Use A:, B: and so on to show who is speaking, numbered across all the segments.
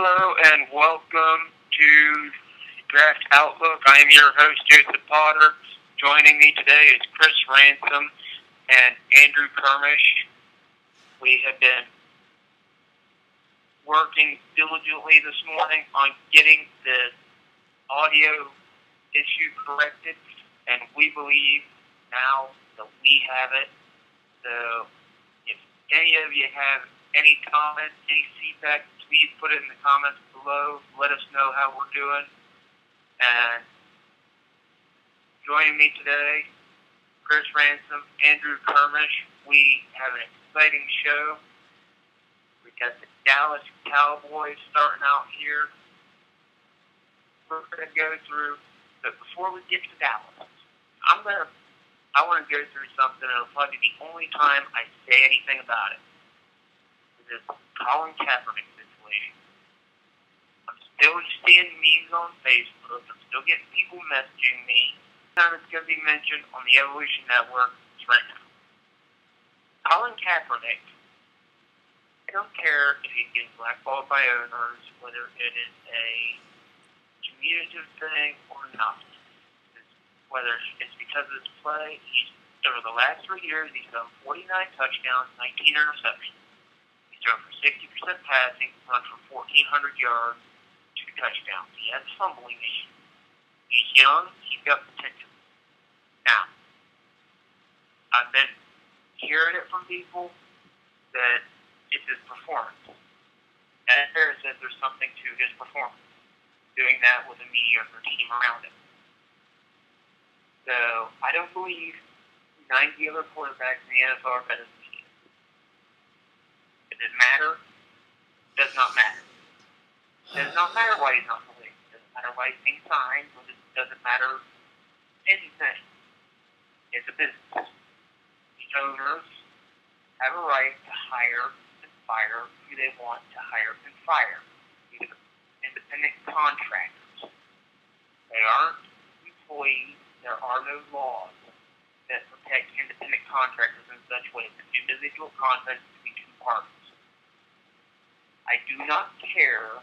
A: Hello and welcome to Draft Outlook. I am your host, Joseph Potter. Joining me today is Chris Ransom and Andrew Kermish. We have been working diligently this morning on getting the audio issue corrected, and we believe now that we have it. So if any of you have any comments, any feedback, please put it in the comments below. Let us know how we're doing. And joining me today, Chris Ransom, Andrew Kermish. We have an exciting show. We got the Dallas Cowboys starting out here. We're going to go through, but before we get to Dallas, I want to go through something. It'll probably be the only time I say anything about it. This Colin Kaepernick situation. I'm still seeing memes on Facebook. I'm still getting people messaging me. Time it's going to be mentioned on the Evolution Network right now. Colin Kaepernick, I don't care if he's getting blackballed by owners, whether it is a commutative thing or not. Whether it's because of his play, over the last 3 years, he's done 49 touchdowns, 19 interceptions. Thrown for 60% passing, run for 1,400 yards, 2 touchdowns. He has fumbling issues. He's young. He's got potential. Now, I've been hearing it from people that it's his performance. And Harris says there's something to his performance, doing that with a mediocre team around him. So, I don't believe 90 other quarterbacks in the NFL are better than he. Does it matter? Does not matter. Does not matter why he's not in the league. Doesn't matter why he's being signed. Doesn't matter anything. It's a business. The owners have a right to hire and fire who they want to hire and fire. These are independent contractors. They aren't employees. There are no laws that protect independent contractors in such ways as individual contracts between two parties. I do not care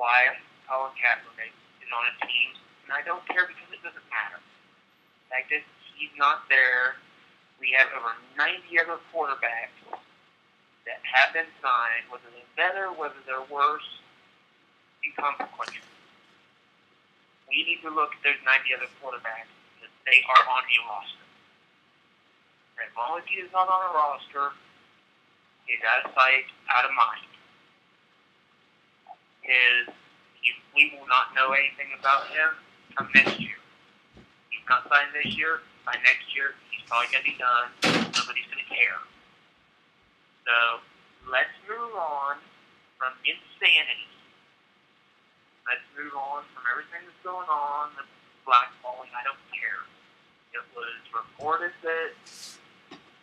A: why Colin Kaepernick is on a team, and I don't care because it doesn't matter. The fact is, he's not there. We have over 90 other quarterbacks that have been signed, whether they're better, whether they're worse, inconsequential. We need to look at those 90 other quarterbacks because they are on a roster. And as long as he is not on a roster, he's out of sight, out of mind. We will not know anything about him come next year. He's not signed this year. By next year, he's probably going to be done. Nobody's going to care. So, let's move on from insanity. Let's move on from everything that's going on, the blackballing. I don't care. It was reported that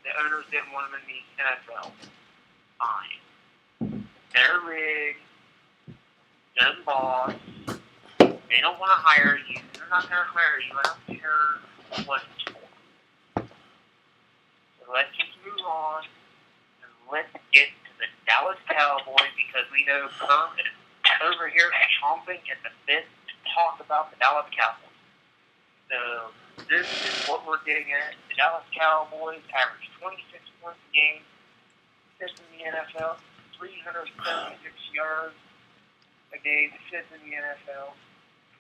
A: the owners didn't want him in the NFL. Fine. Their league, their boss, they don't want to hire you. They're not going to hire you. I don't care what it's for. So let's just move on and let's get to the Dallas Cowboys because we know Kerm is over here chomping at the bit to talk about the Dallas Cowboys. So this is what we're getting at. The Dallas Cowboys average 26 points a game, fifth in the NFL, 376 yards a game, fifth in the NFL,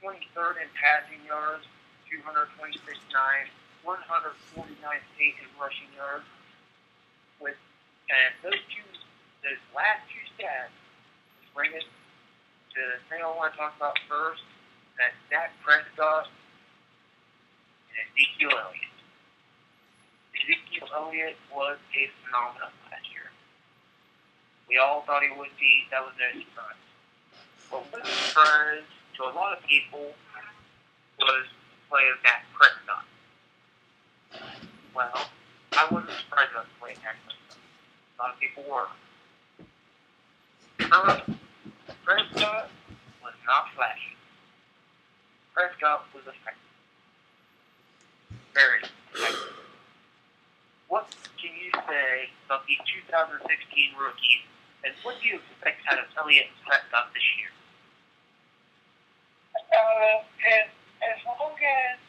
A: 23rd in passing yards, 226.9, 149th in rushing yards. And those last two stats bring us to the thing I want to talk about first, that Dak Prescott and Ezekiel Elliott. Ezekiel Elliott was a phenomenon last year. We all thought he would be. That was no surprise. What was a surprise to a lot of people was the play of Dak Prescott. Well, I wasn't surprised about the play of Dak Prescott. A lot of people were. Prescott was not flashy. Prescott was effective. Very effective. What can you say about the 2016 rookie And what do you expect out of Elliott and Prescott this year?
B: As long as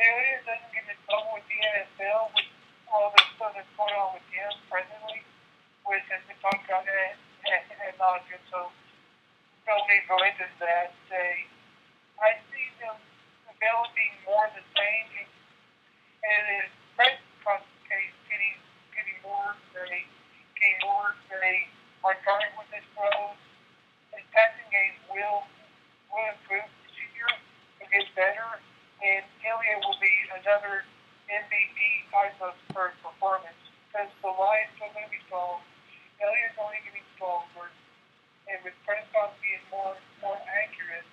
B: Elliott doesn't get in trouble with the NFL with all the stuff that's going on with him presently, which has been talked about ad nauseum, so don't need to go into that. I see them developing more the same, and in Prescott's case, getting more. They are trying with his throws. His passing game will improve this year. It gets better, and Elliott will be another MVP type of performance because the line's still going to be strong. Elliott's only getting stronger, and with Prescott being more accurate,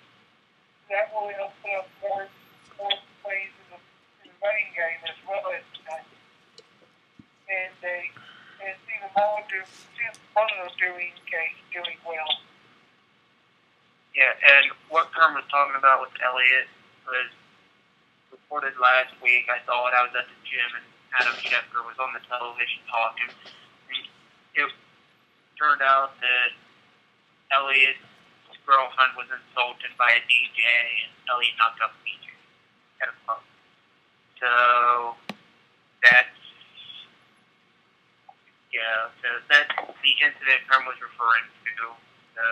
B: that will help put up more plays in the running game as well as and see them all doing well.
A: Yeah, and what Kerm was talking about with Elliott was reported last week. I saw it. I was at the gym, and Adam Schefter was on the television talking. And it turned out that Elliott's girlfriend was insulted by a DJ, and Elliott knocked up the DJ at a club. So that's the incident Kerm was referring to. So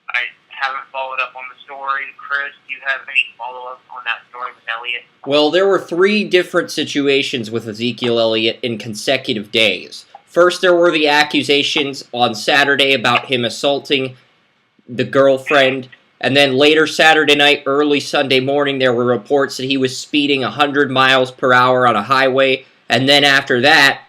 A: I haven't followed up on the story. Chris, do you have any follow-up on that story with Elliott?
C: Well, there were 3 different situations with Ezekiel Elliott in consecutive days. First, there were the accusations on Saturday about him assaulting the girlfriend, and then later Saturday night, early Sunday morning, there were reports that he was speeding 100 miles per hour on a highway, and then after that,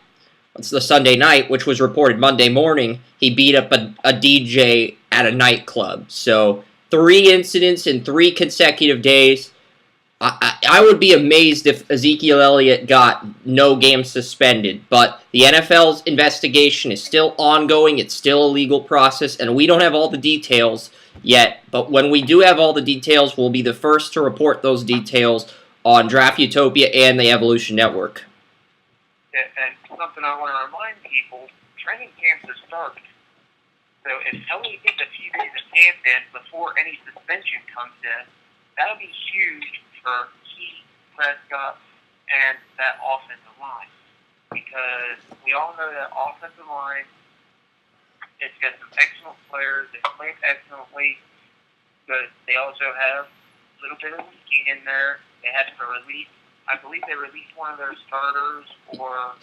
C: it's the Sunday night, which was reported Monday morning, he beat up a DJ at a nightclub. So 3 incidents in 3 consecutive days. I would be amazed if Ezekiel Elliott got no game suspended, but the NFL's investigation is still ongoing. It's still a legal process, and we don't have all the details yet. But when we do have all the details, we'll be the first to report those details on Draft Utopia and the Evolution Network.
A: Yeah, and something I want to remind people, training camps have started. So if Elliott gets a few days of camp in before any suspension comes in, that'll be huge for Key, Prescott, and that offensive line. Because we all know that offensive line, it's got some excellent players. They play excellently, but they also have a little bit of leaking in there. They had to release, I believe they released one of their starters or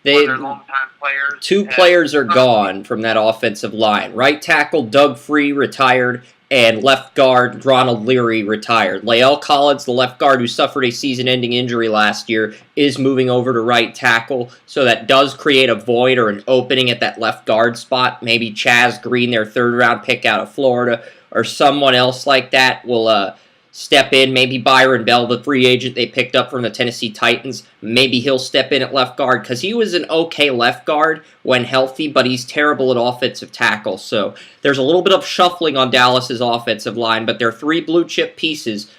A: one of their longtime players.
C: 2 players are gone from that offensive line. Right tackle Doug Free retired, and left guard Ronald Leary retired. Lael Collins, the left guard who suffered a season-ending injury last year, is moving over to right tackle, so that does create a void or an opening at that left guard spot. Maybe Chaz Green, their 3rd-round pick out of Florida, or someone else like that will step in. Maybe Byron Bell, the free agent they picked up from the Tennessee Titans, maybe he'll step in at left guard, because he was an okay left guard when healthy, but he's terrible at offensive tackle. So there's a little bit of shuffling on Dallas's offensive line, but their 3 blue-chip pieces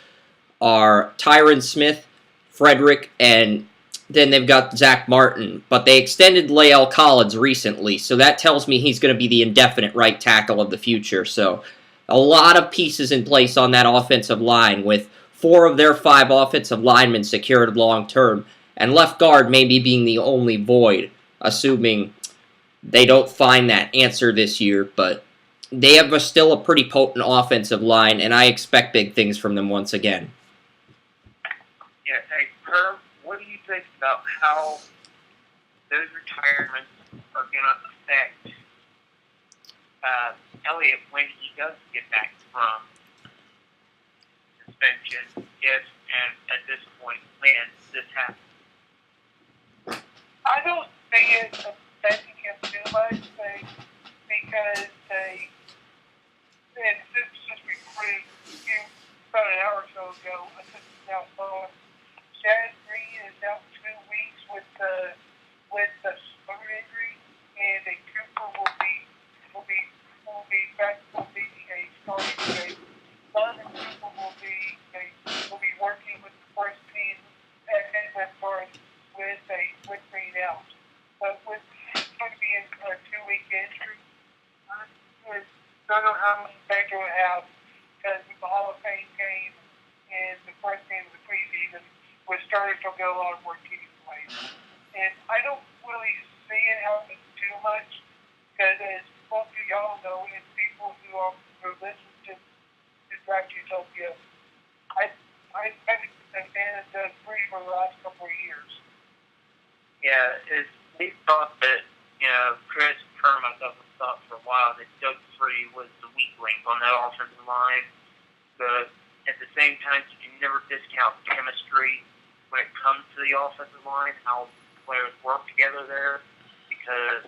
C: are Tyron Smith, Frederick, and then they've got Zach Martin. But they extended Lael Collins recently, so that tells me he's going to be the indefinite right tackle of the future. So a lot of pieces in place on that offensive line, with 4 of their 5 offensive linemen secured long-term, and left guard maybe being the only void, assuming they don't find that answer this year. But they have still a pretty potent offensive line, and I expect big things from them once again.
A: Yeah, hey, Herb, what do you think about how those retirements are going to affect Elliott when he does get back from suspension, if and at this point when this happens?
B: I don't see it affecting him too much because and this just recruited about an hour or so ago. I just now saw Chad Green is out 2 weeks with the shoulder injury, and a Cooper will be back will be a starting base. Bud and Cooper will be working with the first team at that part with Green out. But with don't know how many back they would have because the Hall of Fame game and the first game of the preseason was starting to get a lot of more teams played. And I don't really see it happening too much because, as both of y'all know, and people who listen to Draft Utopia, I've been a fan of Doug Free for the last couple of years.
A: Yeah, we thought that, Chris Kerr, myself, thought for a while that Doug Free was the weak link on that offensive line. But at the same time, you can never discount chemistry when it comes to the offensive line, how players work together there, because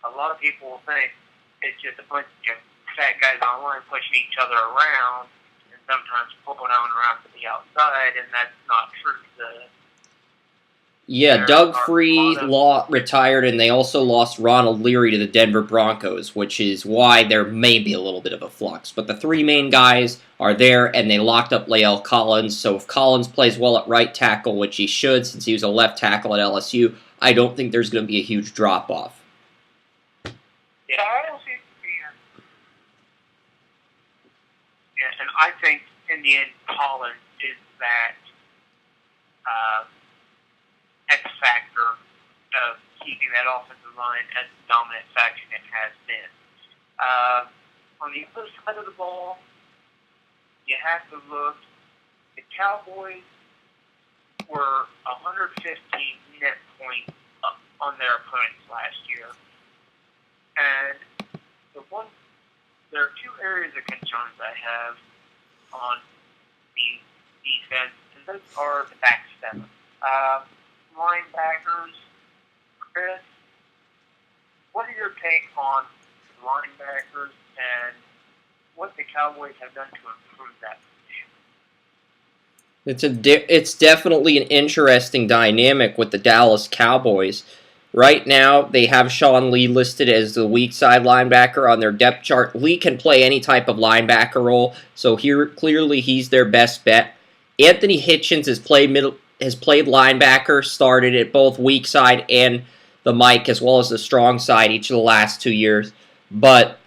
A: a lot of people will think it's just a bunch of fat guys on the line pushing each other around and sometimes pulling on around to the outside, and that's not true.
C: Yeah, Doug Free retired, and they also lost Ronald Leary to the Denver Broncos, which is why there may be a little bit of a flux. But the three main guys are there, and they locked up Lael Collins. So if Collins plays well at right tackle, which he should since he was a left tackle at LSU, I don't think there's going to be a huge drop-off.
B: Yeah, I don't see it here.
A: Yeah, and I think, in the end, Collins is that X factor of keeping that offensive line as the dominant faction it has been. On the other side of the ball, you have to look. The Cowboys were 115 net points up on their opponents last year. And there are two areas of concerns I have on the defense, and those are the back seven. Linebackers, Chris, what is your take on linebackers and what the Cowboys have done to improve that position?
C: It's definitely an interesting dynamic with the Dallas Cowboys. Right now, they have Sean Lee listed as the weak side linebacker on their depth chart. Lee can play any type of linebacker role, so here clearly he's their best bet. Anthony Hitchens has played linebacker, started at both weak side and the Mike, as well as the strong side each of the last 2 years. But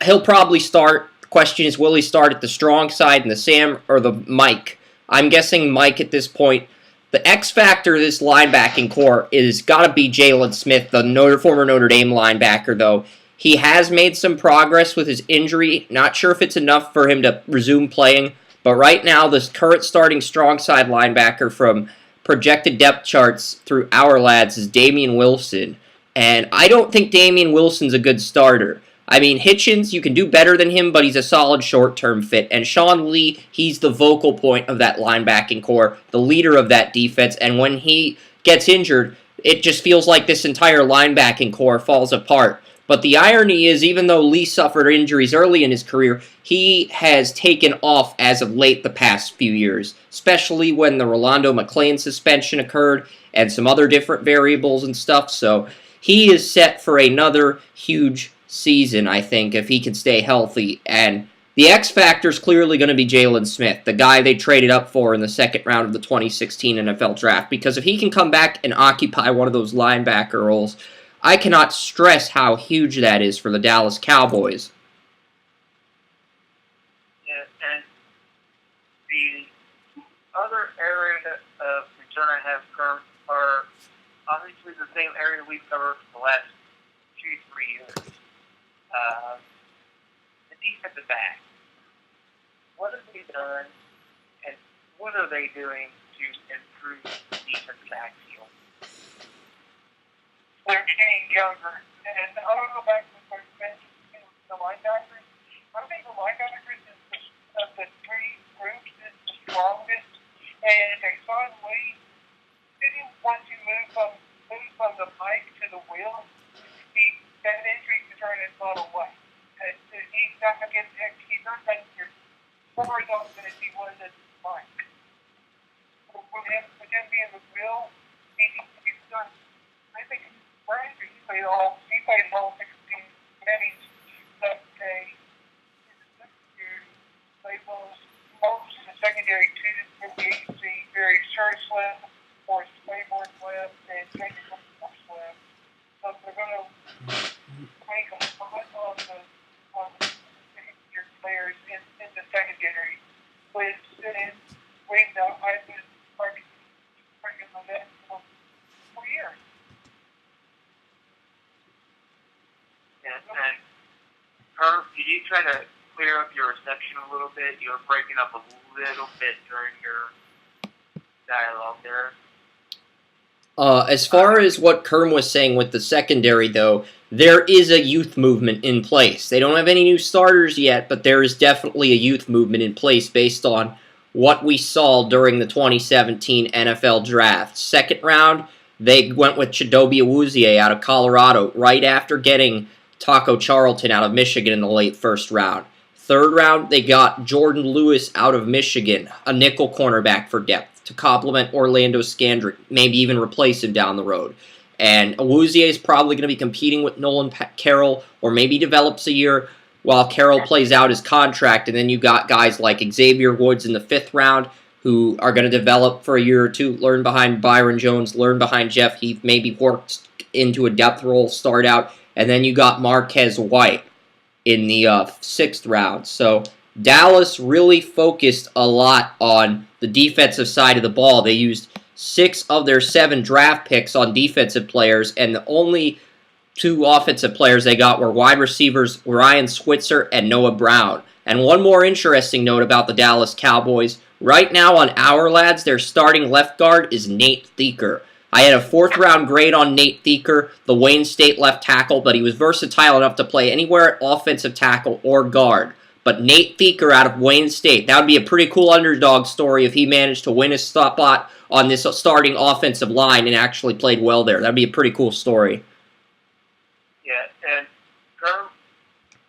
C: he'll probably start. The question is, will he start at the strong side in the Sam or the Mike? I'm guessing Mike at this point. The X factor of this linebacking core is got to be Jalen Smith, the former Notre Dame linebacker, though. He has made some progress with his injury. Not sure if it's enough for him to resume playing. But right now, this current starting strong side linebacker from projected depth charts through Our Lads is Damian Wilson. And I don't think Damian Wilson's a good starter. I mean, Hitchens, you can do better than him, but he's a solid short-term fit. And Sean Lee, he's the vocal point of that linebacking core, the leader of that defense. And when he gets injured, it just feels like this entire linebacking core falls apart. But the irony is, even though Lee suffered injuries early in his career, he has taken off as of late the past few years, especially when the Rolando McClain suspension occurred and some other different variables and stuff. So he is set for another huge season, I think, if he can stay healthy. And the X factor is clearly going to be Jalen Smith, the guy they traded up for in the second round of the 2016 NFL Draft. Because if he can come back and occupy one of those linebacker roles, I cannot stress how huge that is for the Dallas Cowboys.
A: Yeah, and the other area of concern I have current are obviously the same area we've covered for the last 2-3 years. The defensive back. What have they done, and what are they doing to improve the defensive backfield?
B: They're getting younger. And I want to go back to the first mention, the linebackers. I think the linebackers of the three groups is the strongest. And they finally didn't want to move from the mic to the wheel. That injury concern is not away. He's not going to get more results than he was at the mic. With him being the wheel, he's done. I think he played all 16 games that day. Played most of the secondary two in the AFC, very Church left, Forrest Claiborne left, and Jacob Brooks left. So they're going to make a lot on the when I've been working on that for years.
A: Yeah, and Herb, did you try to clear up your reception a little bit? You were breaking up a little bit during your dialogue there.
C: As far as what Kerm was saying with the secondary, though, there is a youth movement in place. They don't have any new starters yet, but there is definitely a youth movement in place based on what we saw during the 2017 NFL Draft. Second round, they went with Chidobe Awuzie out of Colorado right after getting Taco Charlton out of Michigan in the late first round. Third round, they got Jordan Lewis out of Michigan, a nickel cornerback for depth, to complement Orlando Scandrick, maybe even replace him down the road. And Awuzie is probably going to be competing with Nolan Carroll, or maybe develops a year while Carroll plays out his contract. And then you got guys like Xavier Woods in the fifth round, who are going to develop for a year or two, learn behind Byron Jones, learn behind Jeff Heath, maybe work into a depth role, start out. And then you got Marquez White in the sixth round. So Dallas really focused a lot on the defensive side of the ball. They used 6 of their 7 draft picks on defensive players, and the only 2 offensive players they got were wide receivers Ryan Switzer and Noah Brown. And one more interesting note about the Dallas Cowboys, right now on Our Lads, their starting left guard is Nate Thieker. I had a 4th round grade on Nate Thieker, the Wayne State left tackle, but he was versatile enough to play anywhere at offensive tackle or guard. But Nate Thieker out of Wayne State, that would be a pretty cool underdog story if he managed to win his spot on this starting offensive line and actually played well there. That would be a pretty cool story.
A: Yeah, and Herb,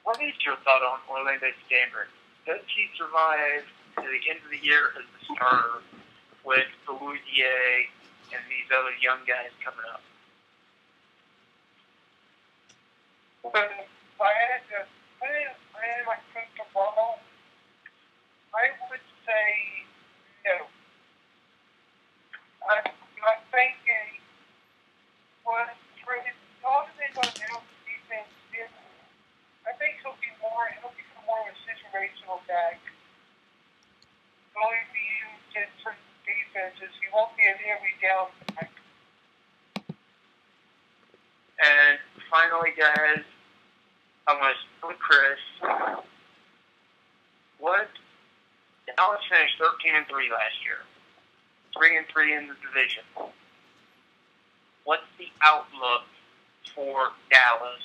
A: what is your thought on Orlando Scandrick? Does he survive to the end of the year as the starter with Awuzie and these other young guys coming up?
B: But if I had to put in my crystal ball, I would say no. I think what all that they're going to do with defense is, I think he'll become more of a situational guy. Going to be used in certain defenses. He won't be an every down back.
A: And finally, guys, I'm going to split Chris. What? Dallas finished 13-3 last year. 3-3 in the division. What's the outlook for Dallas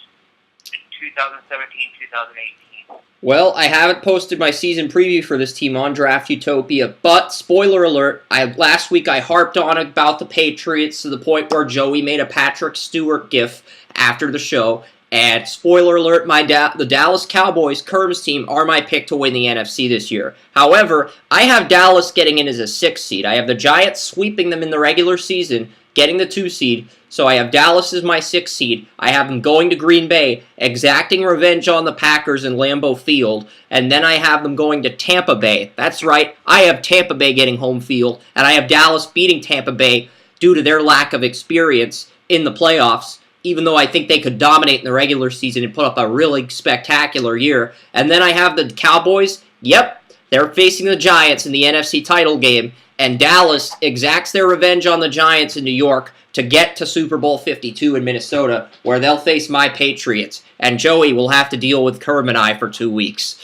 A: in 2017-2018?
C: Well, I haven't posted my season preview for this team on Draft Utopia, but spoiler alert, last week I harped on about the Patriots to the point where Joey made a Patrick Stewart gif after the show, and spoiler alert, the Dallas Cowboys, Kerm's team, are my pick to win the NFC this year. However, I have Dallas getting in as a 6th seed. I have the Giants sweeping them in the regular season, getting the 2 seed, so I have Dallas as my 6th seed. I have them going to Green Bay, exacting revenge on the Packers in Lambeau Field, and then I have them going to Tampa Bay. That's right, I have Tampa Bay getting home field, and I have Dallas beating Tampa Bay due to their lack of experience in the playoffs, even though I think they could dominate in the regular season and put up a really spectacular year. And then I have the Cowboys, yep, they're facing the Giants in the NFC title game, and Dallas exacts their revenge on the Giants in New York to get to Super Bowl 52 in Minnesota, where they'll face my Patriots. And Joey will have to deal with Kerm and I for 2 weeks.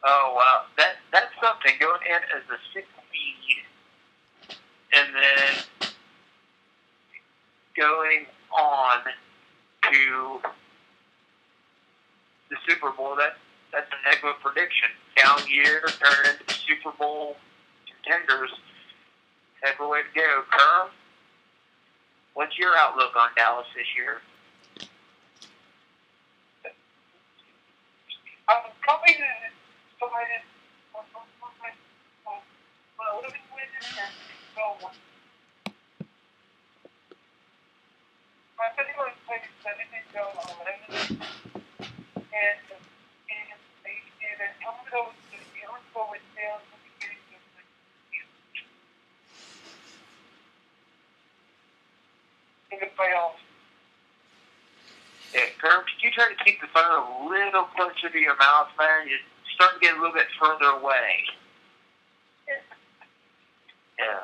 A: Oh, wow. That's something. Going in as the 6th seed, and then going on to the Super Bowl, that's a heck of a prediction. Down year, turn into Super Bowl contenders. Heck of a way to go. Kerm, what's your outlook on Dallas this year?
B: I'm probably decided I think it was like 17 and some of those forward sales will be getting in the playoffs.
A: Yeah, Kerm, could you try to keep the phone a little closer to your mouth, man? You're starting to get a little bit further away. Yeah.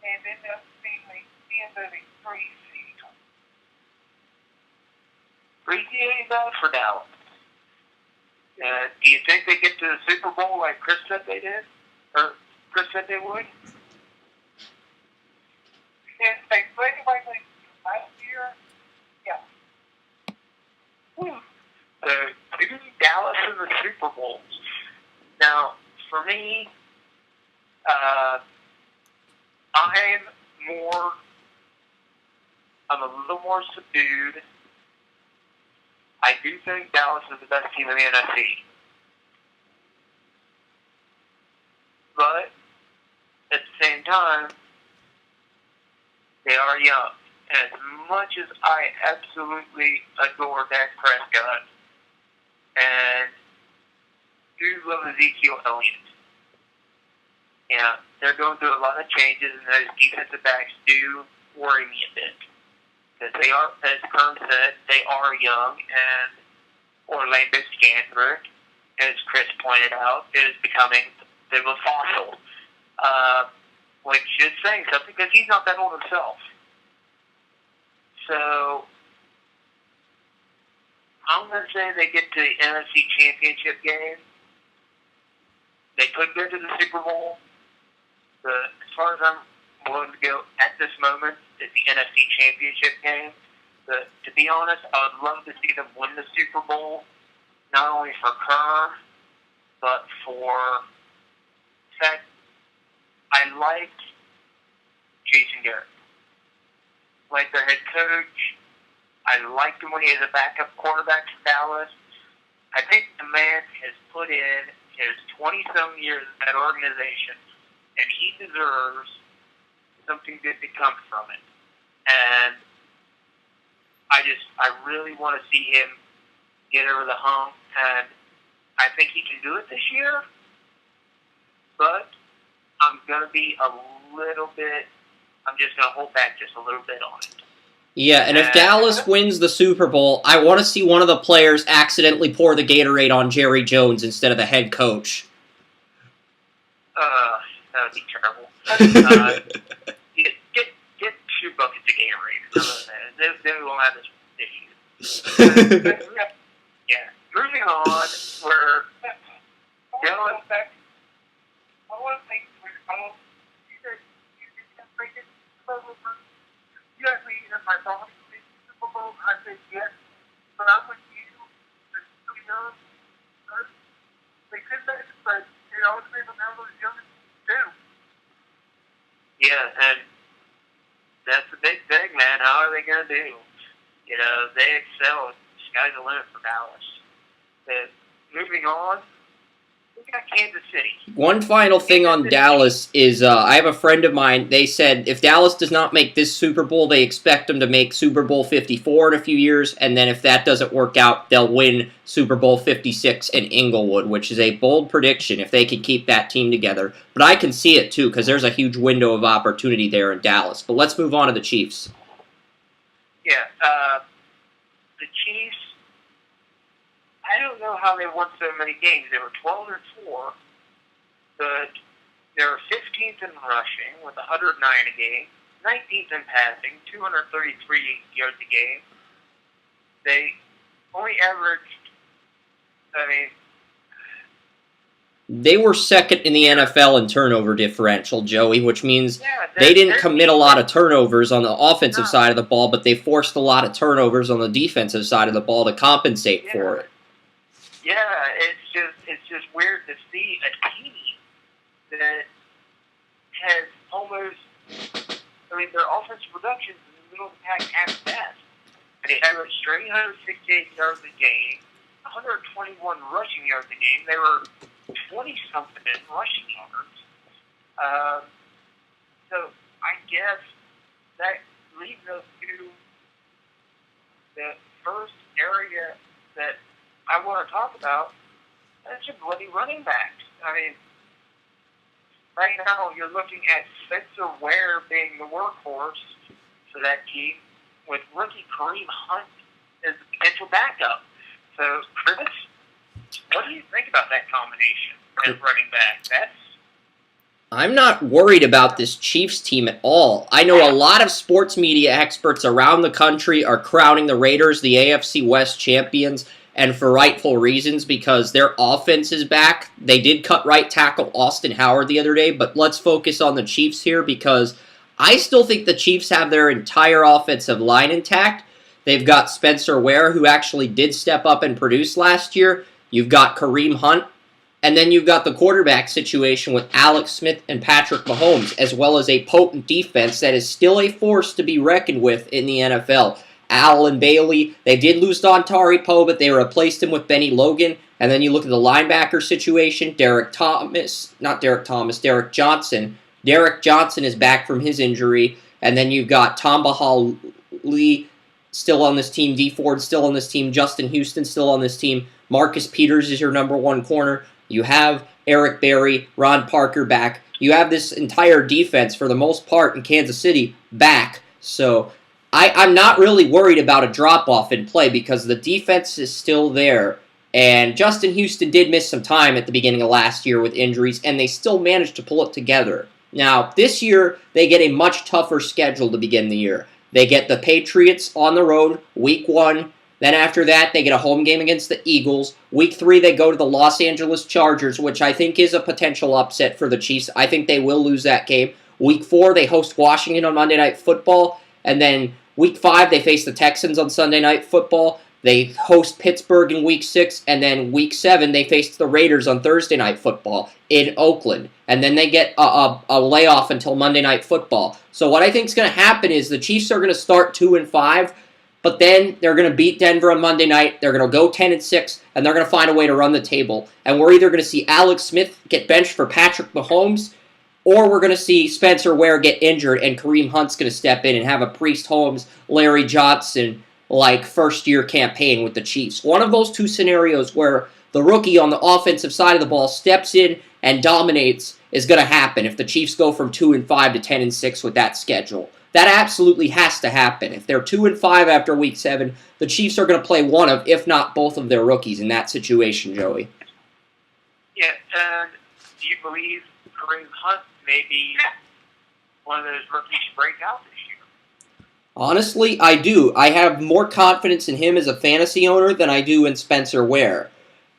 B: And ended up being the end of the 3 seed.
A: 3 ain't bad for Dallas. Do you think they get to the Super Bowl like Chris said they did? Or Chris said they would?
B: If they played like last year, yeah.
A: So, maybe Dallas in the Super Bowl. Now, for me, I'm a little more subdued. I do think Dallas is the best team in the NFC. But, at the same time, they are young. And as much as I absolutely adore Dak Prescott and do love Ezekiel Elliott, yeah, they're going through a lot of changes, and those defensive backs do worry me a bit. Because they are, as Kern said, they are young, and Orlando Scandrick, as Chris pointed out, is becoming a bit of a fossil. Which is saying something, because he's not that old himself. So, I'm going to say they get to the NFC Championship game. They could go to the Super Bowl. But as far as I'm willing to go at this moment, is the NFC Championship game. But to be honest, I would love to see them win the Super Bowl, not only for Kerr, but for the fact I liked Jason Garrett. Like their head coach. I liked him when he was a backup quarterback for Dallas. I think the man has put in his 20-some years in that organization, and he deserves something good to come from it. And I really want to see him get over the hump, and I think he can do it this year, but I'm just going to hold back just a little bit on it.
C: Yeah, and if Dallas wins the Super Bowl, I want to see one of the players accidentally pour the Gatorade on Jerry Jones instead of the head coach.
A: That would be terrible. Get 2 buckets of Gatorade. Then we won't have this issue. Yeah. Moving on, we're Dylan.
B: I want to think you guys me in my thoughts in Super Bowl. I said yes, but I'm with you. They're too young. They could make it, but it all depends on how those young do.
A: Yeah, and that's the big thing, man. How are they going to do? You know, they excel. Sky's the limit for Dallas. But moving on, we got Kansas City.
C: One final thing on Dallas is I have a friend of mine, they said if Dallas does not make this Super Bowl, they expect them to make Super Bowl 54 in a few years, and then if that doesn't work out, they'll win Super Bowl 56 in Inglewood, which is a bold prediction if they can keep that team together. But I can see it too, because there's a huge window of opportunity there in Dallas. But let's move on to the Chiefs.
A: Yeah, the Chiefs, I don't know how they won so many games. They were 12-4, but they were 15th in rushing with 109 a game, 19th in passing, 233 yards a game. They only averaged,
C: they were second in the NFL in turnover differential, Joey, which means they didn't commit a lot of turnovers on the offensive side of the ball, but they forced a lot of turnovers on the defensive side of the ball to compensate for it.
A: Yeah, it's just weird to see a team that has almost, their offensive production is in the middle of the pack at best. They averaged 368 yards a game, 121 rushing yards a game. They were 20-something in rushing yards. So I guess that leads us to the first area that I want to talk about. That's your bloody running backs. Right now you're looking at Spencer Ware being the workhorse for that team, with rookie Kareem Hunt as the potential backup. So, Chris, What do you think about that combination at running back?
C: I'm not worried about this Chiefs team at all. I know a lot of sports media experts around the country are crowning the Raiders the AFC West champions, and for rightful reasons, because their offense is back. They did cut right tackle Austin Howard the other day, but let's focus on the Chiefs here, because I still think the Chiefs have their entire offensive line intact. They've got Spencer Ware, who actually did step up and produce last year. You've got Kareem Hunt. And then you've got the quarterback situation with Alex Smith and Patrick Mahomes, as well as a potent defense that is still a force to be reckoned with in the NFL. Allen Bailey, they did lose Dontari Poe, but they replaced him with Benny Logan. And then you look at the linebacker situation, Derek Johnson. Derek Johnson is back from his injury. And then you've got Tom Lee still on this team, D Ford still on this team, Justin Houston still on this team. Marcus Peters is your number one corner. You have Eric Berry, Ron Parker back. You have this entire defense, for the most part, in Kansas City back. So I'm not really worried about a drop-off in play because the defense is still there. And Justin Houston did miss some time at the beginning of last year with injuries, and they still managed to pull it together. Now, this year, they get a much tougher schedule to begin the year. They get the Patriots on the road, week 1. Then after that, they get a home game against the Eagles. Week 3, they go to the Los Angeles Chargers, which I think is a potential upset for the Chiefs. I think they will lose that game. Week 4, they host Washington on Monday Night Football. And then week 5, they face the Texans on Sunday Night Football. They host Pittsburgh in week 6. And then week 7, they face the Raiders on Thursday Night Football in Oakland. And then they get a layoff until Monday Night Football. So what I think is going to happen is the Chiefs are going to start 2-5. But then they're going to beat Denver on Monday night. They're going to go 10-6, and they're going to find a way to run the table. And we're either going to see Alex Smith get benched for Patrick Mahomes, or we're going to see Spencer Ware get injured, and Kareem Hunt's going to step in and have a Priest Holmes, Larry Johnson first-year campaign with the Chiefs. One of those two scenarios where the rookie on the offensive side of the ball steps in and dominates is going to happen if the Chiefs go from 2-5 to 10-6 with that schedule. That absolutely has to happen. If they're 2-5 after week 7, the Chiefs are going to play one of, if not both of their rookies in that situation, Joey.
A: Yeah, and do you believe Kareem Hunt may be one of those rookies to break out this year?
C: Honestly, I do. I have more confidence in him as a fantasy owner than I do in Spencer Ware.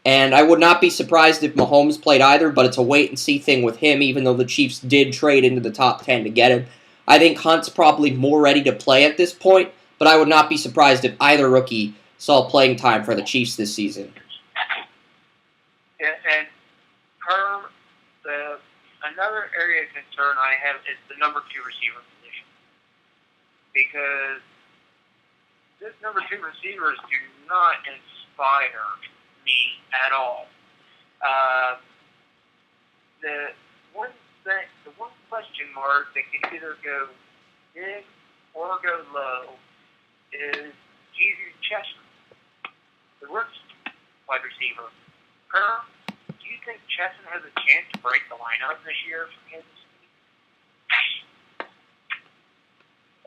C: And I would not be surprised if Mahomes played either, but it's a wait-and-see thing with him, even though the Chiefs did trade into the top 10 to get him. I think Hunt's probably more ready to play at this point, but I would not be surprised if either rookie saw playing time for the Chiefs this season.
A: And Herm, another area of concern I have is the number 2 receiver position. Because this number 2 receivers do not inspire me at all. The one question mark that can either go big or go low is Jesus Chestnut, the rookie wide receiver. Do you think Chestnut has a chance to break the lineup this year for Kansas City?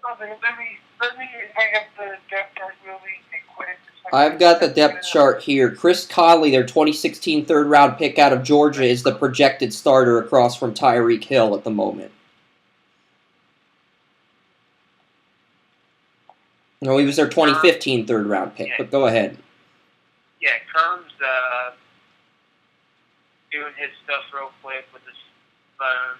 B: Let me bring up the depth chart really quick.
C: I've got the depth chart here. Chris Conley, their 2016 third-round pick out of Georgia, is the projected starter across from Tyreek Hill at the moment. No, he was their 2015 third-round pick, but go ahead.
A: Yeah, Kerm's doing his stuff real quick with his phone.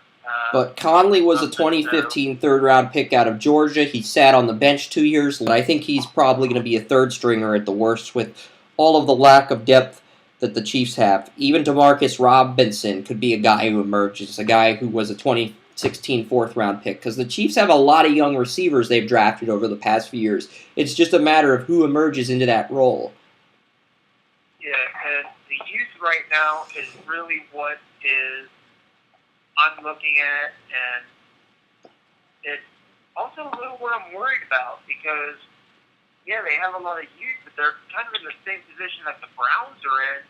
C: But Conley was a 2015 third-round pick out of Georgia. He sat on the bench 2 years. I think he's probably going to be a third-stringer at the worst with all of the lack of depth that the Chiefs have. Even Demarcus Robinson could be a guy who emerges, a guy who was a 2016 fourth-round pick, because the Chiefs have a lot of young receivers they've drafted over the past few years. It's just a matter of who emerges into that role.
A: Yeah, and the youth right now is really what I'm looking at, and it's also a little what I'm worried about because, yeah, they have a lot of youth, but they're kind of in the same position that the Browns are in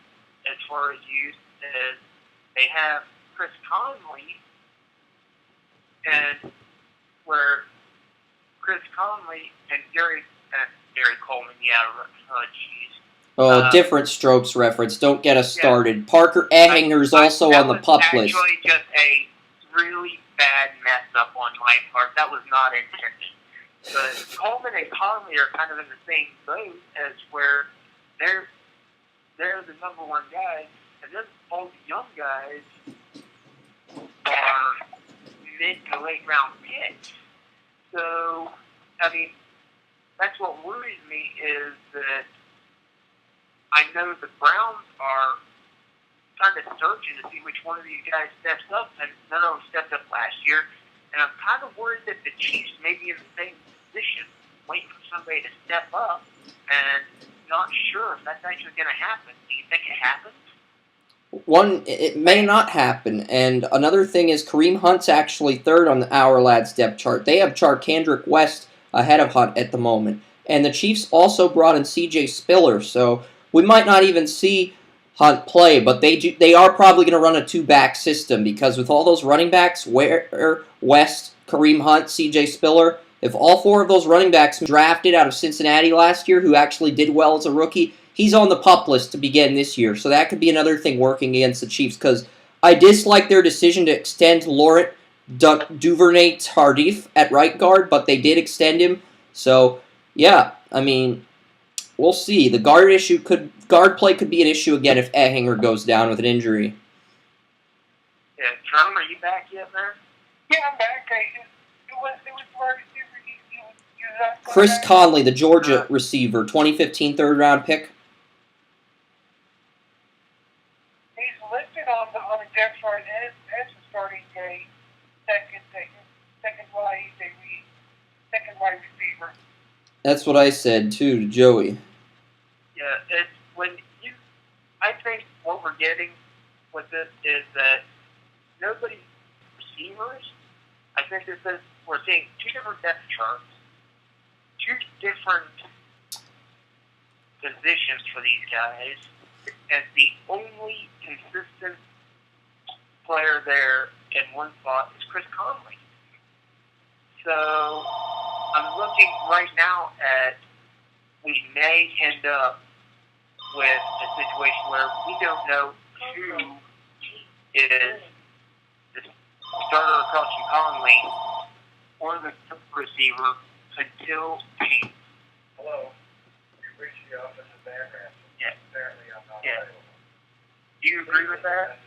A: as far as youth. As they have Chris Conley, and where Chris Conley and Gary Coleman,
C: Oh, different strokes reference. Don't get us
A: Yeah.
C: started. Parker Ehinger's also on the pup list.
A: That was actually just a really bad mess up on my part. That was not intended. But Coleman and Conley are kind of in the same boat as where they're the number one guys, and then all the young guys are mid to late round picks. So, I mean, that's what worries me is that I know the Browns are kind of searching to see which one of these guys steps up, and none of them stepped up last year. And I'm kind of worried that the Chiefs may be in the same position, waiting for somebody to step up, and not sure if that's actually going to happen. Do you think it happens?
C: One, it may not happen, and another thing is Kareem Hunt's actually third on the Our Lads depth chart. They have Charkandrick West ahead of Hunt at the moment, and the Chiefs also brought in C.J. Spiller, so we might not even see Hunt play, but they are probably going to run a two-back system because with all those running backs, West, Kareem Hunt, C.J. Spiller, if all four of those running backs drafted out of Cincinnati last year, who actually did well as a rookie, he's on the pup list to begin this year. So that could be another thing working against the Chiefs because I dislike their decision to extend Laurent Duvernay-Tardif at right guard, but they did extend him. So, yeah, I mean, we'll see. The guard play could be an issue again if Ehinger goes down with an injury.
A: Yeah, Drum, are you back yet, man?
B: Yeah, I'm back. It was hard to see.
C: Chris Conley, the Georgia receiver, 2015 third-round pick.
B: He's listed on the depth chart as a starting a second wide receiver.
C: That's what I said too to Joey.
A: Yeah, it's when you. I think what we're getting with this is that nobody receivers. I think we're seeing two different depth charts. Two different positions for these guys, and the only consistent player there in one spot is Chris Conley. So I'm looking right now at we may end up with a situation where we don't know who is the starter across from Conley or the receiver until Payne.
D: Hello. You've reached the office of Background.
A: Yeah.
D: Apparently I'm not
A: Yeah.
D: available.
A: Do you agree with that?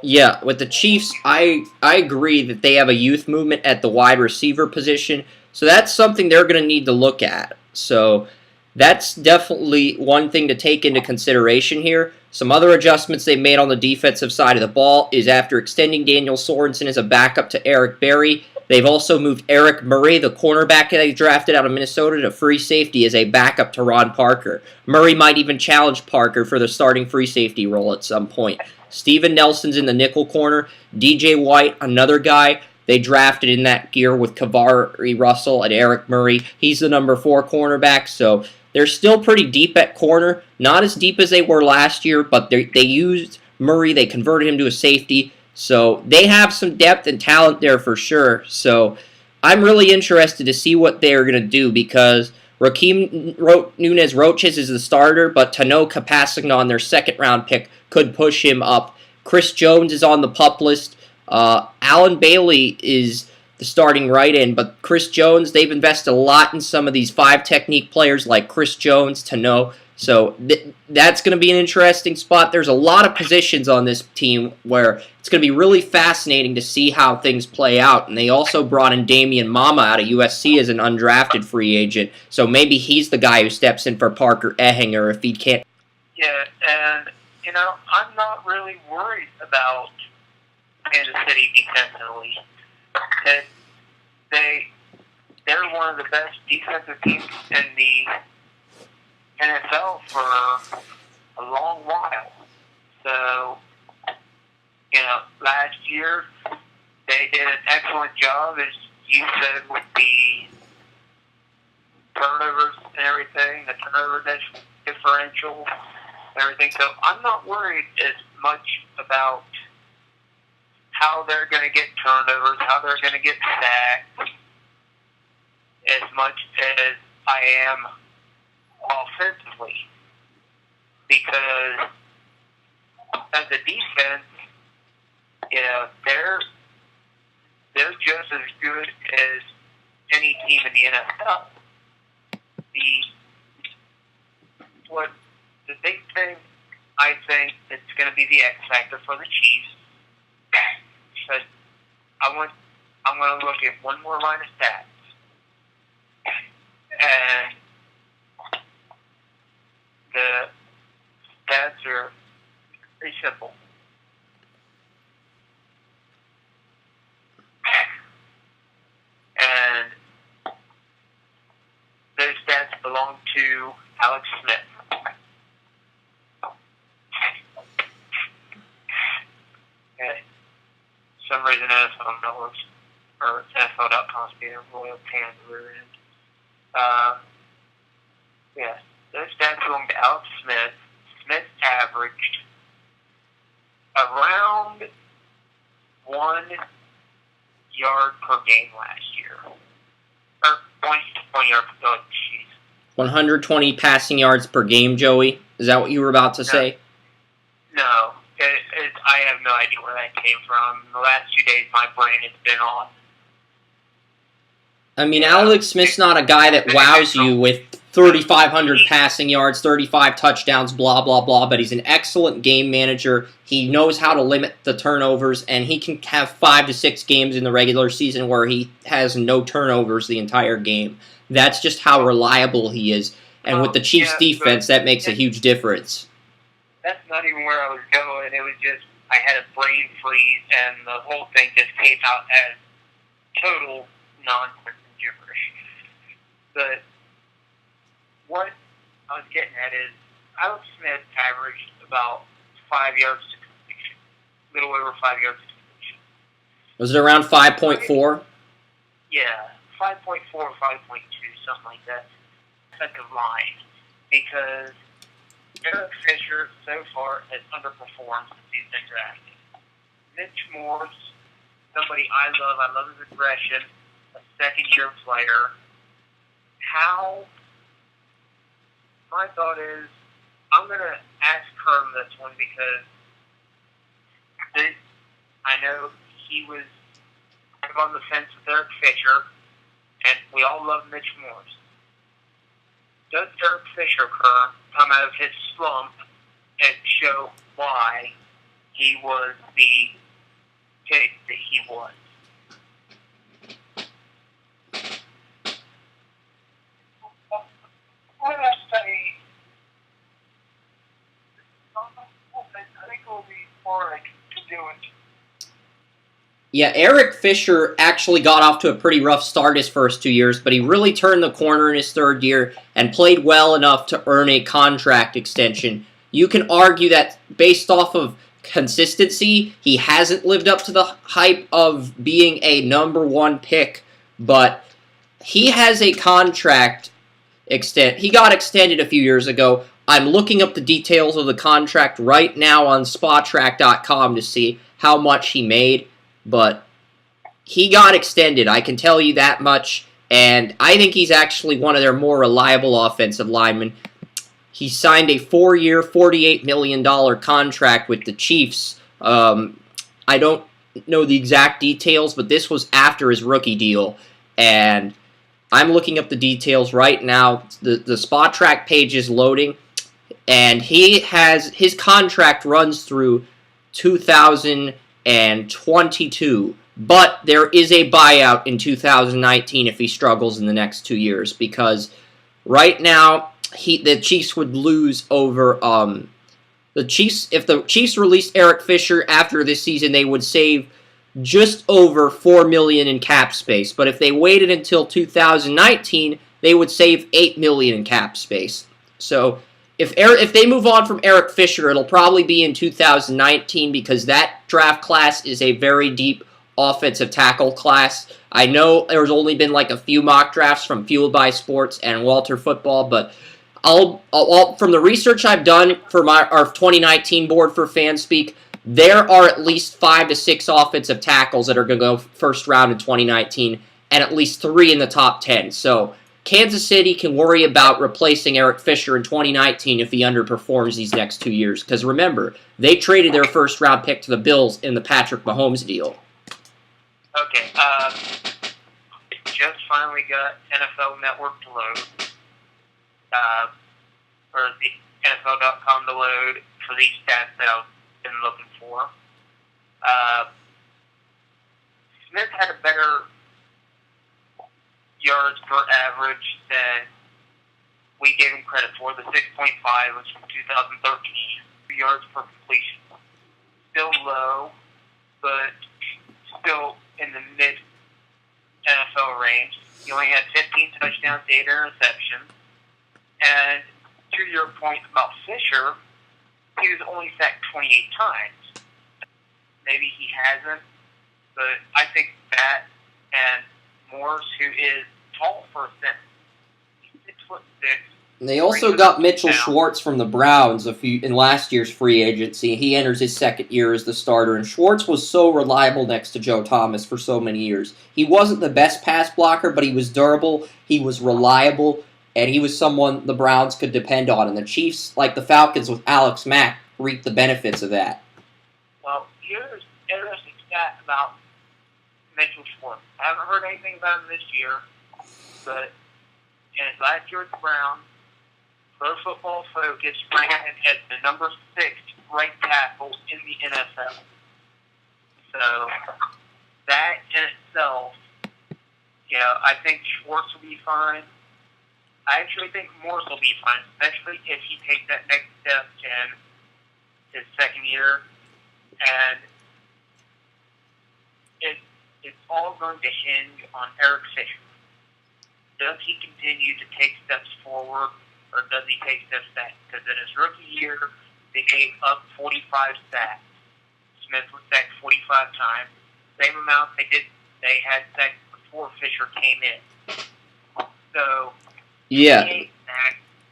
C: Yeah, with the Chiefs, I agree that they have a youth movement at the wide receiver position, so that's something they're going to need to look at. So that's definitely one thing to take into consideration here. Some other adjustments they made on the defensive side of the ball is after extending Daniel Sorensen as a backup to Eric Berry, they've also moved Eric Murray, the cornerback they drafted out of Minnesota, to free safety as a backup to Ron Parker. Murray might even challenge Parker for the starting free safety role at some point. Steven Nelson's in the nickel corner. DJ White, another guy they drafted in that year with Kavari Russell and Eric Murray. He's the number 4 cornerback, so they're still pretty deep at corner. Not as deep as they were last year, but they used Murray. They converted him to a safety. So they have some depth and talent there for sure. So I'm really interested to see what they're going to do because Raheem Nunez-Roches is the starter, but Tano Kapasagnon, their second-round pick, could push him up. Chris Jones is on the pup list. Alan Bailey is the starting right end, but Chris Jones, they've invested a lot in some of these 5-technique players like Chris Jones, Tano. So that's going to be an interesting spot. There's a lot of positions on this team where it's going to be really fascinating to see how things play out. And they also brought in Damian Mama out of USC as an undrafted free agent. So maybe he's the guy who steps in for Parker Ehinger if he can't.
A: Yeah, and, I'm not really worried about Kansas City defensively. They're one of the best defensive teams in the NFL for a long while. So, last year they did an excellent job, as you said, with the turnovers and everything, the turnover differential and everything. So I'm not worried as much about how they're going to get turnovers, how they're going to get sacked, as much as I am offensively, because as a defense, they're just as good as any team in the NFL. The big thing I think that's going to be the X factor for the Chiefs, because I'm going to look at one more line of stats, and the stats are pretty simple. And those stats belong to Alex Smith. Okay. For some reason, NFL Networks or NFL.com is being a royal pain in the rear end. Yeah, those stats belong to Alex Smith. Smith averaged around 1 yard per game last year. Or 1 yard per game, jeez.
C: 120 passing yards per game, Joey? Is that what you were about to say?
A: No. I have no idea where that came from. The last 2 days, my brain has been on.
C: I mean, Alex Smith's not a guy that wows you with 3,500 passing yards, 35 touchdowns, blah, blah, blah, but he's an excellent game manager. He knows how to limit the turnovers, and he can have 5 to 6 games in the regular season where he has no turnovers the entire game. That's just how reliable he is. And with the Chiefs' defense, that makes a huge difference.
A: That's not even where I was going. It was just, I had a brain freeze, and the whole thing just came out as total nonsense and gibberish. But what I was getting at is, Alex Smith averaged about 5 yards to completion. A little over 5 yards to completion.
C: Was it around 5.4?
A: Yeah, 5.4 or 5.2, something like that. Defensive line. Because Eric Fisher so far has underperformed since he's been drafted. Mitch Morse, somebody I love his aggression, a second-year player. My thought is, I'm going to ask Herm this one because I know he was on the fence with Eric Fisher, and we all love Mitch Morse. Does Eric Fisher come out of his slump and show why he was the pick that he was?
B: I'm going to say, I think it will be hard to do it.
C: Yeah, Eric Fisher actually got off to a pretty rough start his first 2 years, but he really turned the corner in his third year and played well enough to earn a contract extension. You can argue that based off of consistency, he hasn't lived up to the hype of being a number 1 pick, but he has a contract he got extended a few years ago. I'm looking up the details of the contract right now on Spotrac.com to see how much he made. But he got extended, I can tell you that much, and I think he's actually one of their more reliable offensive linemen. He signed a 4-year, $48 million contract with the Chiefs. I don't know the exact details, but this was after his rookie deal, and I'm looking up the details right now. The Spotrac page is loading, and his contract runs through 2022, but there is a buyout in 2019 if he struggles in the next 2 years, because right now the Chiefs would lose over the Chiefs. If the Chiefs released Eric Fisher after this season, they would save just over $4 million in cap space. But if they waited until 2019, they would save $8 million in cap space. So if they move on from Eric Fisher, it'll probably be in 2019, because that draft class is a very deep offensive tackle class. I know there's only been like a few mock drafts from Fueled by Sports and Walter Football, but I'll from the research I've done for our 2019 board for Fanspeak, there are at least 5 to 6 offensive tackles that are going to go first round in 2019, and at least 3 in the top 10. So Kansas City can worry about replacing Eric Fisher in 2019 if he underperforms these next 2 years. Because remember, they traded their first-round pick to the Bills in the Patrick Mahomes deal.
A: Okay, just finally got NFL Network to load, or the NFL.com to load for these stats that I've been looking for. Smith had a better yards per average than we gave him credit for. The 6.5 was from 2013. Yards per completion. Still low, but still in the mid NFL range. He only had 15 touchdowns, 8 interceptions. And to your point about Fisher, he was only sacked 28 times. Maybe he hasn't, but I think that and Morse, who is tall for a center, he's 6'6".
C: They also got Mitchell Schwartz from the Browns in last year's free agency. He enters his second year as the starter, and Schwartz was so reliable next to Joe Thomas for so many years. He wasn't the best pass blocker, but he was durable, he was reliable, and he was someone the Browns could depend on. And the Chiefs, like the Falcons with Alex Mack, reaped the benefits of that.
A: Well, here's an interesting stat about Mitchell Schwartz. I haven't heard anything about him this year, but in his last year with the Browns, Pro Football Focus ranked him as the number 6 right tackle in the NFL. So that in itself, I think Schwartz will be fine. I actually think Morse will be fine, especially if he takes that next step in his second year. And it's all going to hinge on Eric Fisher. Does he continue to take steps forward, or does he take steps back? Because in his rookie year, they gave up 45 sacks. Smith was sacked 45 times. Same amount they had sacks before Fisher came in. So,
C: yeah,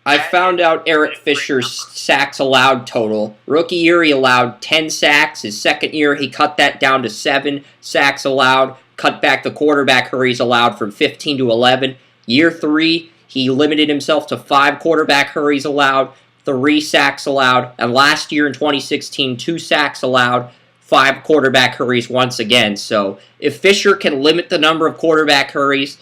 C: I found out Eric Fisher's sacks allowed total. Rookie year, he allowed 10 sacks. His second year, he cut that down to 7 sacks allowed, cut back the quarterback hurries allowed from 15 to 11. Year 3, he limited himself to 5 quarterback hurries allowed, 3 sacks allowed, and last year in 2016, 2 sacks allowed, 5 quarterback hurries once again. So if Fisher can limit the number of quarterback hurries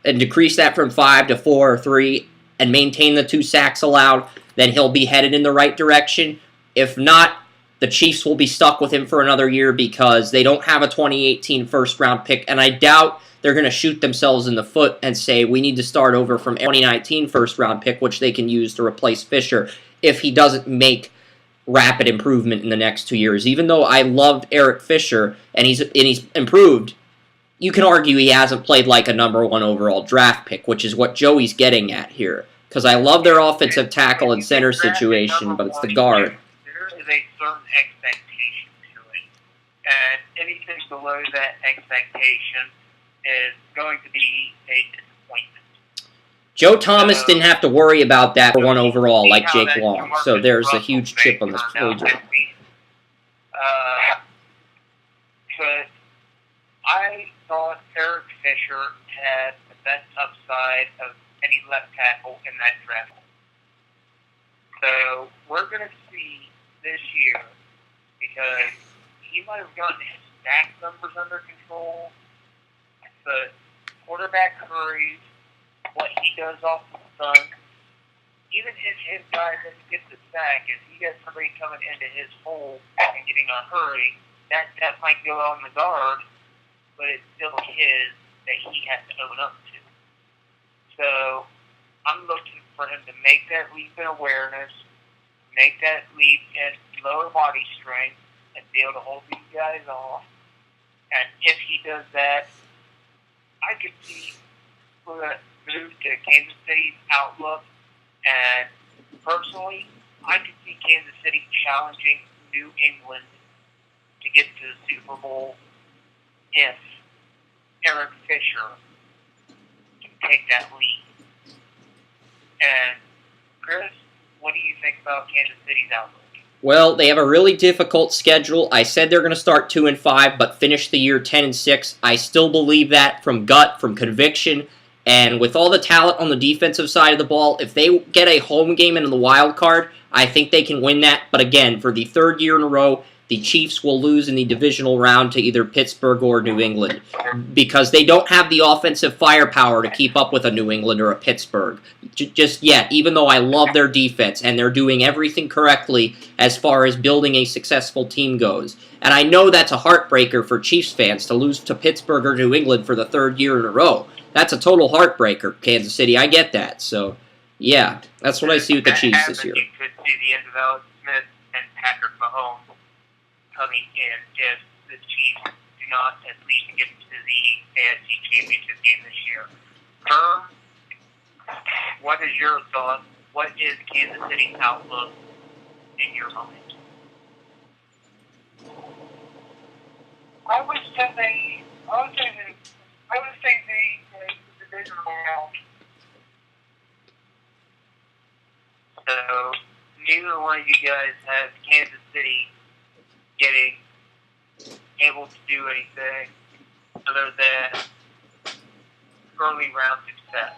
C: and decrease that from 5 to 4 or 3 and maintain the 2 sacks allowed, then he'll be headed in the right direction. If not, the Chiefs will be stuck with him for another year because they don't have a 2018 first-round pick, and I doubt they're going to shoot themselves in the foot and say, we need to start over from 2019 first-round pick, which they can use to replace Fisher if he doesn't make rapid improvement in the next 2 years. Even though I loved Eric Fisher and he's improved, you can argue he hasn't played like a number 1 overall draft pick, which is what Joey's getting at here. Because I love their offensive tackle and center situation, but it's the guard.
A: There is a certain expectation to it. And anything below that expectation is going to be a disappointment.
C: Joe Thomas didn't have to worry about that for 1 overall like Jake Long, so there's a huge chip on this shoulder.
A: But I thought Eric Fisher had the best upside of any left tackle in that draft. So we're going to see this year, because he might have gotten his sack numbers under control, but quarterback hurries, what he does off the sun, even if his guy doesn't get the sack, if he gets somebody coming into his hole and getting a hurry, that might go on the guard, but it's still his that he has to own up to. So I'm looking for him to make that leap in awareness, make that leap in lower body strength, and be able to hold these guys off. And if he does that, I could see the move to Kansas City's outlook. And personally, I could see Kansas City challenging New England to get to the Super Bowl if Eric Fisher can take that lead. And Chris, what do you think about Kansas City's outlook?
C: Well, they have a really difficult schedule. I said they're going to start 2-5, but finish the year 10-6. I still believe that from gut, from conviction, And with all the talent on the defensive side of the ball, if they get a home game in the wild card, I think they can win that. But again, for the third year in a row, the Chiefs will lose in the divisional round to either Pittsburgh or New England because they don't have the offensive firepower to keep up with a New England or a Pittsburgh just yet, even though I love their defense and they're doing everything correctly as far as building a successful team goes. And I know that's a heartbreaker for Chiefs fans to lose to Pittsburgh or New England for the third year in a row. That's a total heartbreaker, Kansas City. I get that. So, yeah, that's what I see with the Chiefs this year.
A: You could see the end of Alex Smith and Patrick Mahomes coming in if the Chiefs do not at least get to the AFC Championship game this year. What is your thought? What is Kansas City's outlook in your mind?
B: I would say the divisional round.
A: So neither one of you guys has Kansas City getting able to do anything other than early round success.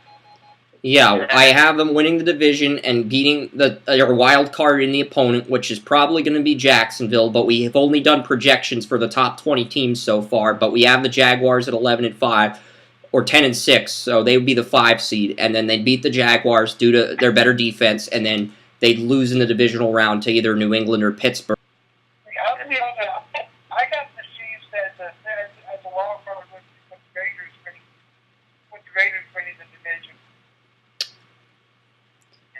C: Yeah, I have them winning the division and beating their wild card in the opponent, which is probably going to be Jacksonville, but we have only done projections for the top 20 teams so far, but we have the Jaguars at 11-5, or 10-6, so they would be the 5 seed, and then they'd beat the Jaguars due to their better defense, and then they'd lose in the divisional round to either New England or Pittsburgh.
B: I got the Chiefs as a wild card with the Raiders winning the division.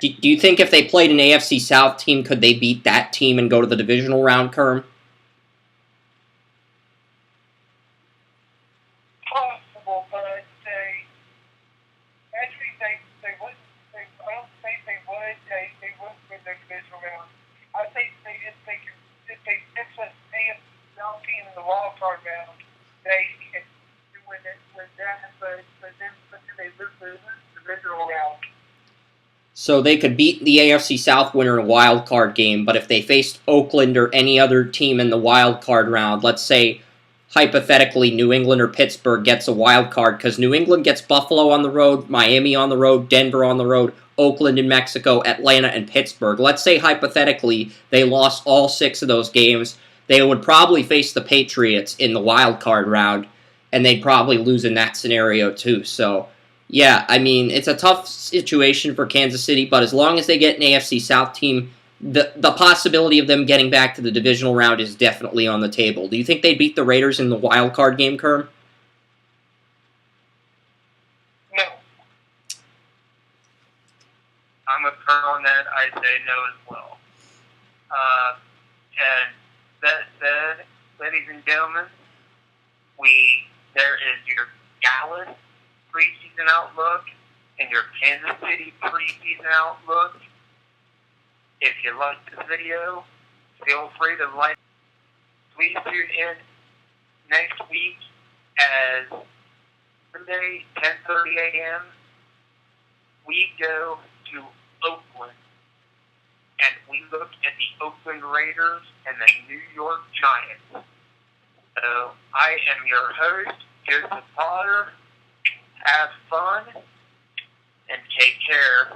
C: Do you think if they played an AFC South team, could they beat that team and go to the divisional round, Kerm?
B: Possible, but I'd say actually they wouldn't. I don't think they would. They wouldn't win the divisional round. I think if they fix an AFC South team in the wild card round, they can win that. But then they lose the divisional round.
C: So they could beat the AFC South winner in a wild card game, but if they faced Oakland or any other team in the wild card round, let's say hypothetically New England or Pittsburgh gets a wild card because New England gets Buffalo on the road, Miami on the road, Denver on the road, Oakland in Mexico, Atlanta, and Pittsburgh. Let's say hypothetically they lost all 6 of those games. They would probably face the Patriots in the wild card round, and they'd probably lose in that scenario too. So, yeah, I mean, it's a tough situation for Kansas City, but as long as they get an AFC South team, the possibility of them getting back to the divisional round is definitely on the table. Do you think they'd beat the Raiders in the wild card game, Kerm?
B: No.
A: I'm a firm on that. I say no as well. And that said, ladies and gentlemen, there is your Dallas preseason outlook and your Kansas City preseason outlook. If you like this video, feel free to like. Please tune in next week as Monday, 10:30 a.m. We go to Oakland and we look at the Oakland Raiders and the New York Giants. So I am your host, Joseph Potter. Have fun and take care.